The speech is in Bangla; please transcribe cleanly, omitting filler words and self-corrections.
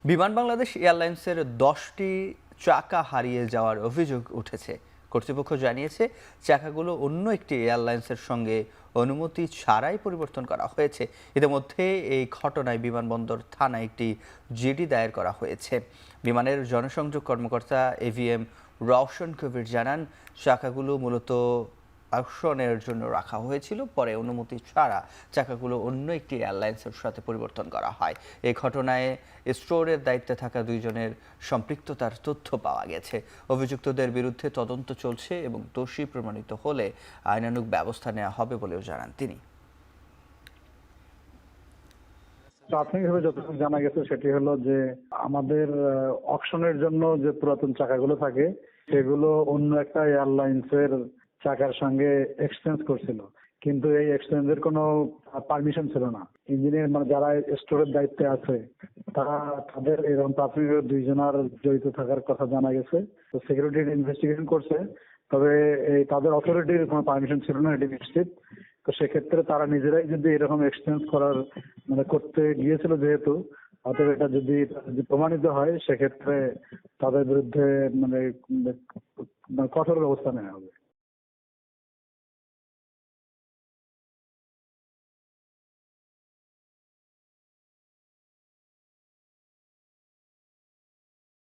বিমান বাংলাদেশ এয়ারলাইন্সের 10টি চাকা হারিয়ে যাওয়ার অভিযোগ উঠেছে। কর্তৃপক্ষ জানিয়েছে, চাকাগুলো অন্য একটি এয়ারলাইন্সের সঙ্গে অনুমতি ছাড়াই পরিবর্তন করা হয়েছে। ইতিমধ্যে এই ঘটনায় বিমানবন্দর থানায় একটি জিডি দায়ের করা হয়েছে। বিমানের জনসংযোগ কর্মকর্তা এভিএম রওশন কবির জানান, চাকাগুলো মূলত অকশনের জন্য রাখা হয়েছিল, পরে অনুমতি ছাড়া চাকাগুলো অন্য একটি এয়ারলাইন্সের সাথে পরিবর্তন করা হয়। এই ঘটনায় স্টোরের দায়িত্বে থাকা দুইজনের সম্পৃক্ততার তথ্য পাওয়া গেছে। অভিযুক্তদের বিরুদ্ধে তদন্ত চলছে এবং দোষী প্রমাণিত হলে আইনানুগ ব্যবস্থা নেওয়া হবে বলেও জানান তিনি। প্রাথমিকভাবে যতটুকু জানা গেছে সেটি হলো যে আমাদের অকশনের জন্য যে পুরাতন চাকাগুলো থাকে সেগুলো অন্য একটা এয়ারলাইন্সের চাকার সঙ্গে এক্সচেঞ্জ করছিল, কিন্তু এই এক্সচেঞ্জের কোনো পারমিশন ছিল না। ইঞ্জিনিয়ার মানে যারা স্টোরের দায়িত্বে আছে তাদের এরকম প্রাথমিকভাবে দুইজনের জড়িত থাকার কথা জানা গেছে। তো সিকিউরিটি ইনভেস্টিগেশন করছে, তবে এই তাদের অথরিটির কোনো পারমিশন ছিল না, এটি নিশ্চিত। তো সেক্ষেত্রে তারা নিজেরাই যদি এরকম এক্সচেঞ্জ করার মানে করতে গিয়েছিল যেহেতু, অতএব এটা যদি প্রমাণিত হয় সেক্ষেত্রে তাদের বিরুদ্ধে মানে কঠোর ব্যবস্থা নেওয়া হবে।